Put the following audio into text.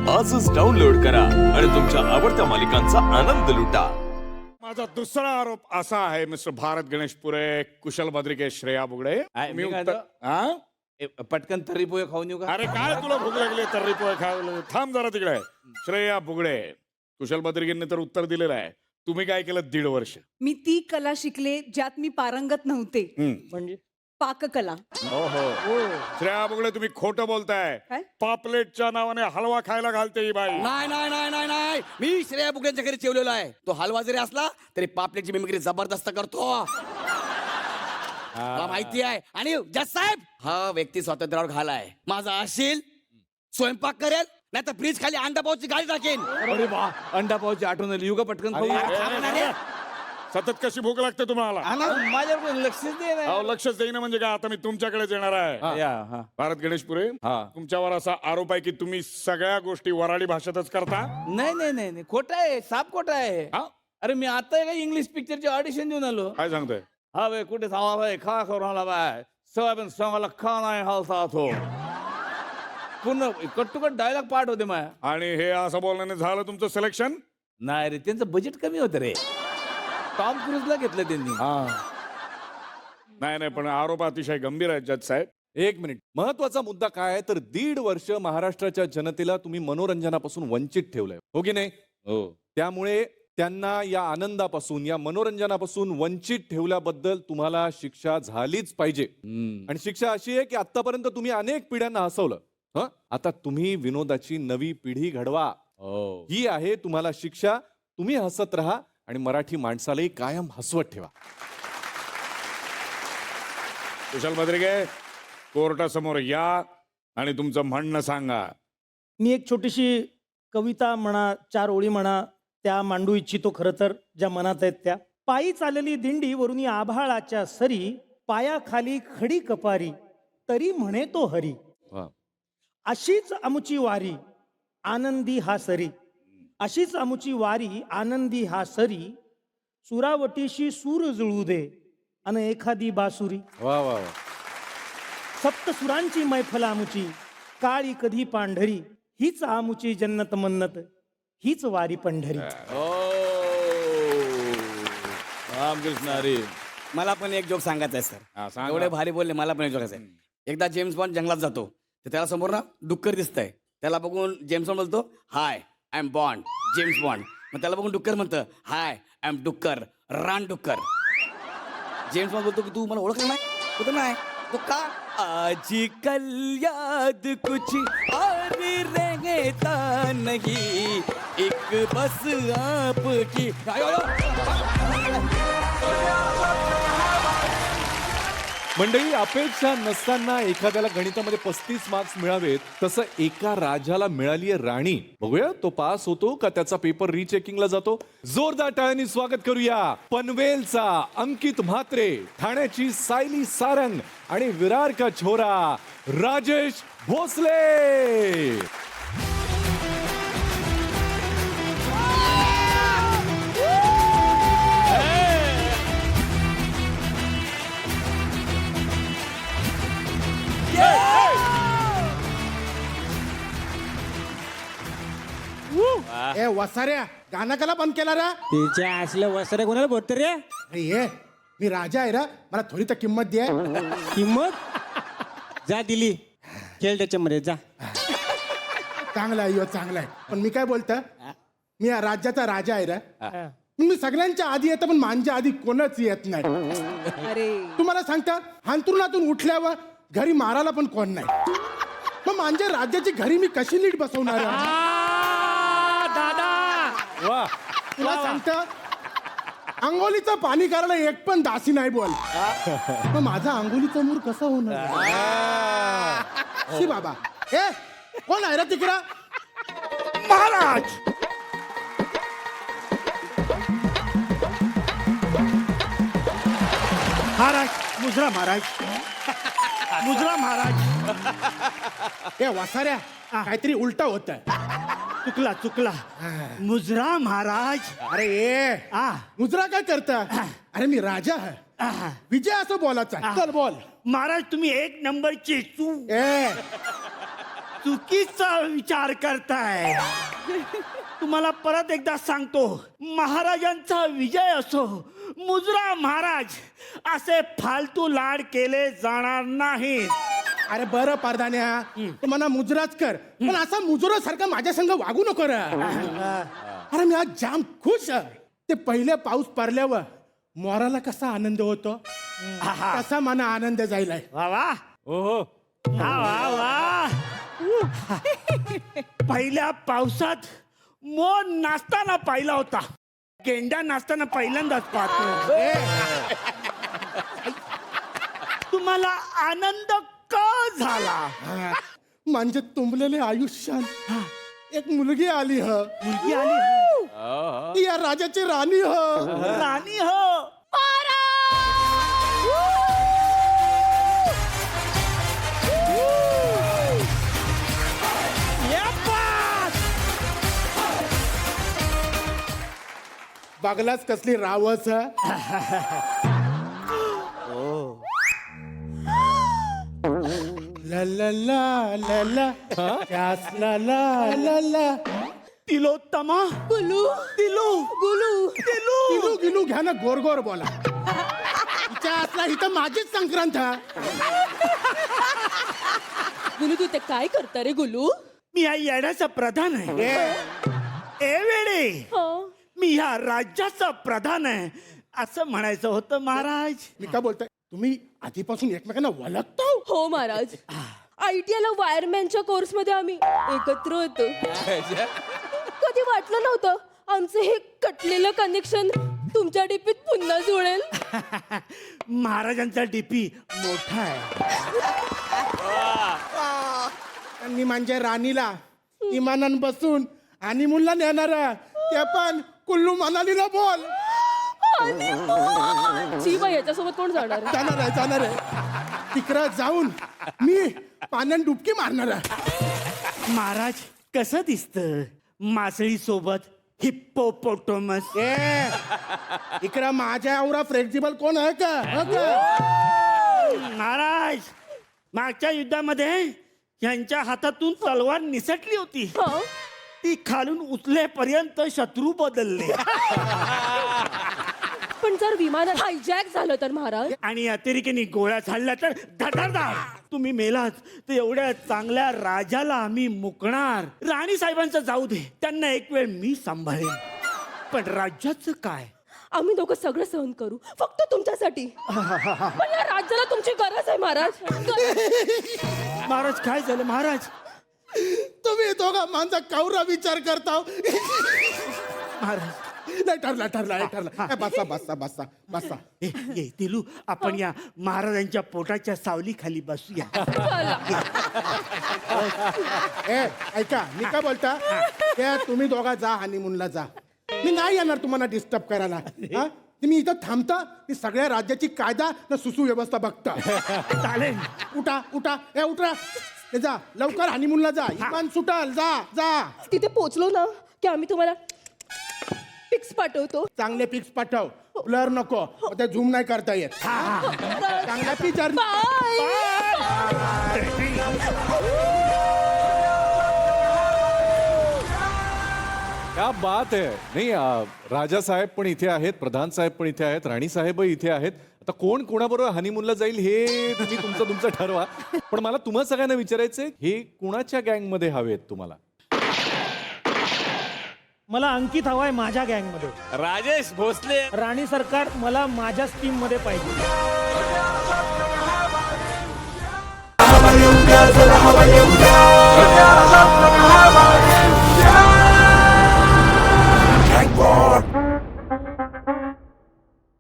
आजच डाउनलोड करा आणि तुमच्या आवडत्या मालिकांचा आनंद लुटा. माझा दुसरा आरोप असा आहे मिस्टर भारत गणेशपुरे, कुशल भद्रिके, श्रेया बुगडे. मी काय हा? पटकन तर्री पोहे खाऊन येऊ का? अरे काय तुला भूक लागली तर्री पोहे खायला? थांब जरा तिकडे. श्रेया बुगडे, कुशल भद्रिकेंनी तर उत्तर दिलेलं आहे. तुम्ही काय केलं 1.5 वर्ष? मी ती कला शिकले ज्यात मी पारंगत नव्हते. म्हणजे पाककला. श्रेया बुगडे, तुम्ही खोटं बोलताय. काय? पापलेटच्या नावाने हलवा खायला घालते ही बाई. नाही नाही नाही नाही नाही मी श्रेया बुगड्यांच्या घरी जेवलेलो आहे. तो हलवा जरी असला तरी पापलेटची मिमिक्री जबरदस्त करतो. मला माहिती आहे. आणि जज साहेब, हा व्यक्ती स्वातंत्र्यावर घालाय. माझा असेल स्वयंपाक करेल, नाही तर फ्रीज खाली अंडा पावची गाडी टाकेन. अरे वा, अंडा पावची आठवण आली. येऊ का पटकन खाऊ? सतत कशी भूक लागते तुम्हाला? माझ्यावर लक्षच दे ना. अहो, लक्षच देईना म्हणजे काय? आता मी तुमच्याकडेच येणार आहे. या, हा. भारत गणेशपुरे, हा. तुमच्यावर असा आरोप आहे की तुम्ही सगळ्या गोष्टी वराडी भाषेतच करता. नाही नाही नाही नाही, खोटं आहे, साप खोटं आहे. हा? अरे मी आता एका इंग्लिश पिक्चरची ऑडिशन देऊन आलो. काय सांगतोय? हा बाई, कुठे थांबा बाई, खा करून आला बाय. सोयाबीन सांगायला खा नाही हालता तो. पूर्ण cut to cut dialogue part होते माया. आणि हे असं बोलण्याने झालं तुमचं सिलेक्शन? नाही रे, त्यांचं बजेट कमी होतं रे. टॉम क्रूजला घेतलं त्यांनी. नाही नाही, पण आरोप अतिशय गंभीर आहेत जज साहेब. एक मिनिट, महत्वाचा मुद्दा काय आहे तर 1.5 वर्ष महाराष्ट्राच्या जनतेला तुम्ही मनोरंजनापासून वंचित ठेवलंय, हो की नाही? हो. त्यामुळे त्यांना या आनंदापासून, या मनोरंजनापासून वंचित ठेवल्याबद्दल तुम्हाला शिक्षा झालीच पाहिजे. आणि शिक्षा अशी आहे की आतापर्यंत तुम्ही अनेक पिढ्यांना हसवलं. हं? आता तुम्ही विनोदाची नवी पिढी घडवा. ही आहे तुम्हाला शिक्षा. तुम्ही हसत राहा आणि मराठी माणसालाही कायम हसवत ठेवा. कुशल भद्रिके, कोर्टासमोर या आणि तुमचं म्हणणं सांगा. मी एक छोटीशी कविता म्हणा, 4 ओळी म्हणा, त्या मांडू इच्छितो. खरं तर ज्या मनात आहेत त्या. पायी चालली दिंडी वरून आभाळाच्या सरी, पायाखाली खडी कपारी, तरी म्हणे तो हरी. वा. अशीच आमुची वारी आनंदी हा सरी, अशीच आमुची वारी आनंदी हा सरी, सुरावटीशी सूर जुळू दे अन एखादी बासुरी. वा वा वा. सप्तसुरांची मैफल आमुची, काळी कधी पांढरी, हीच आमुची जन्नत मन्नत, हीच वारी पंढरी. रामकृष्ण हरी. मला पण एक जोक सांगायचा आहे हा, सर. सांगा. एवढे भारी बोलले, मला पण एक जोक आहे. एकदा जेम्स बॉन्ड जंगलात जातो, तर त्याला समोर ना डुक्कर दिसतंय. त्याला बघून जेम्स बॉन्ड बोलतो, hi I am Bond, James Bond. मग त्याला बघून डुक्कर म्हणतं, हाय आय एम डुक्कर, रान डुक्कर. जेम्स बॉन्ड बोलतो की तू मला ओळखलं नाही? कुठं नाही? तो का? आजकल याद कुछ और रहता नहीं, एक बस आपकी. मंडळी, अपेक्षा नसताना एखाद्याला गणितामध्ये 35 मार्क्स मिळावेत, तसं एका राजाला मिळाली आहे राणी. बघूया तो पास होतो का त्याचा पेपर रिचेकिंगला जातो. जोरदार टाळ्यांनी स्वागत करूया पनवेलचा अंकित म्हात्रे, ठाण्याची सायली सारंग आणि विरार का छोरा राजेश भोसले. ए वसाऱ्या, गाणं कला बंद केला रे? तिच्या असल्या वस्त्रे कोणाला बोलते रे? अरे ये, मी राजा आहे रे, मला थोडी तर किंमत दे. किंमत जा दिली. खेळ त्याच्यामध्ये जा. चांगला आहे, चांगला आहे. पण मी काय बोलतो, मी या राज्याचा राजा आहे रे. मी सगळ्यांच्या आधी येतो, पण माझ्या आधी कोणच येत नाही. अरे तुम्हाला सांगता, अंथरुणातून उठल्यावर घरी मारायला पण कोण नाही. मग माझ्या राज्याची घरी मी कशी नीट बसवणार आहे? वा. तुला सांगता, अंघोलीचं पाणी करायला एक पण दासी नाही बोल. मग माझा अंघोलीचा मूर कसा होणार? शी बाबा. ए कोण आहे रे तिकडं? महाराज. महाराज, मुजरा महाराज, मुजरा महाराज. ए वासाऱ्या, काहीतरी उलटा होत आहे. चुकला चुकला. मुजरा महाराज. अरे ए मुजरा काय करता? अरे मी राजा आहे, विजय असं बोलायचं. चल बोल. महाराज तुम्ही 1 नंबरची चू. ए चुकीचा विचार करताय. तुम्हाला परत एकदा सांगतो, महाराजांचा विजय असो, मुजरा महाराज असे फालतू लाड केले जाणार नाहीत. अरे बरं पारदान्या तू म्हणा मुजराच कर, पण असा मुजरा सारखा माझ्या संग वागू नको रे. अरे मी आज जाम खुश आहे. ते पहिले पाऊस पडल्यावर मोराला कसा आनंद होतो तसा मला आनंद जायलाय. वा वा ओहो वा वा वा. पहिल्या पावसात मोर नाचताना पाहिला होता, गेंडा नाचताना पहिल्यांदाच पाहतो. तुम्हाला आनंद का झाला? म्हणजे तुंबलेले आयुष्यात एक मुलगी आली ह. मुलगी आली ती या राजाची राणी ह. राणी हो. बघलाच कसली रावस ह. ला ला ला ला ला त्यास ला ला ला ला. तिलोत्तमा गुलू तिलू गुलू तिलू. गिलू गिलू घ्या ना, गोर गोर बोला. हिच्या असला ही तर माझीच संक्रांत हा. गुलू तू ते काय करता रे गुलू? मी या येण्याचा प्रधान आहे. ए वेळे मी ह्या राज्याचा प्रधान आहे असं म्हणायचं होतं महाराज. मी का बोलताय, तुम्ही आधीपासून एकमेकांना ओळखतो? हो महाराज, ITI ला वायरमॅनच्या कोर्स मध्ये आम्ही एकत्र होतो. कधी वाटलं नव्हतं आमचं हे कटलेलं कनेक्शन तुमच्या डीपीत पुन्हा जुळेल. महाराजांचा डीपी मोठा आहे. त्यांनी म्हणजे राणीला इमानान बसून आणि मुलला नेणार, ते पण कुल्लू मनालीला बोल. जीवा याच्यासोबत कोण जाणार आहे? जाणार आहे जाणार आहे तिकडं जाऊन मी पाण्यात डुबकी मारणार आहे. महाराज कसं दिसतं मासळी सोबत हिप्पोपोटोमस? इकडं माझ्या एवढा फ्लेक्झिबल कोण आहे का? हो का? महाराज मागच्या युद्धामध्ये यांच्या हातातून तलवार निसटली होती, हो. ती खालून उचलेपर्यंत शत्रू बदलले. पण जर विमान हायजॅक झालं तर महाराज? आणि अतिरेकीने गोळ्या झाडल्या तर धडाधड तुम्ही मेलात तर एवढ्या चांगल्या राजाला आम्ही मुकणार. राणी साहेबांचं जाऊ दे, त्यांना एक वेळ मी सांभाळेन, पण राज्याचं काय? आम्ही दोघं सगळं सहन करू, फक्त तुमच्यासाठी. पण या राज्याला तुमची गरज आहे महाराज. महाराज काय झालं महाराज? तुम्ही दोघा माझा कौरा विचार करता. महाराज नाही ठरला ठरला ठरला. बसा बसा बसा बसा. ये तिलू, आपण या महाराजांच्या पोटाच्या सावली खाली बसूया. ऐका मी काय बोलता, ते तुम्ही दोघा जा हनीमूनला जा. मी नाही येणार तुम्हाला डिस्टर्ब करायला. हा? तुम्ही इथं थांबता, ती सगळ्या राज्याची कायदा न सुव्यवस्था बघता. चालेल. उठा उठा उठा. जा लवकर हनीमूनला जा. इमान सुटाल. जा जा. तिथे पोहोचलो ना की आम्ही तुम्हाला पिक्स पाठवतो. चांगले पिक्स पाठव, ब्लर नको, मग ते झूम नाही करता येत. चांगला पिक्चर. क्या बात आहे. नाही राजा साहेब पण इथे आहेत, प्रधान साहेब पण इथे आहेत, राणी साहेबही इथे आहेत. आता कोण कोणाबरोबर हनीमूनला जाईल हे तुम्ही तुमचं ठरवा. पण मला तुम्हा सगळ्यांना विचारायचंय, हे कुणाच्या गँग मध्ये हवेत तुम्हाला? मला अंकित हवाय माझ्या गँग मध्ये. राजेश भोसले. राणी सरकार मला माझ्या टीम मध्ये पाहिजे.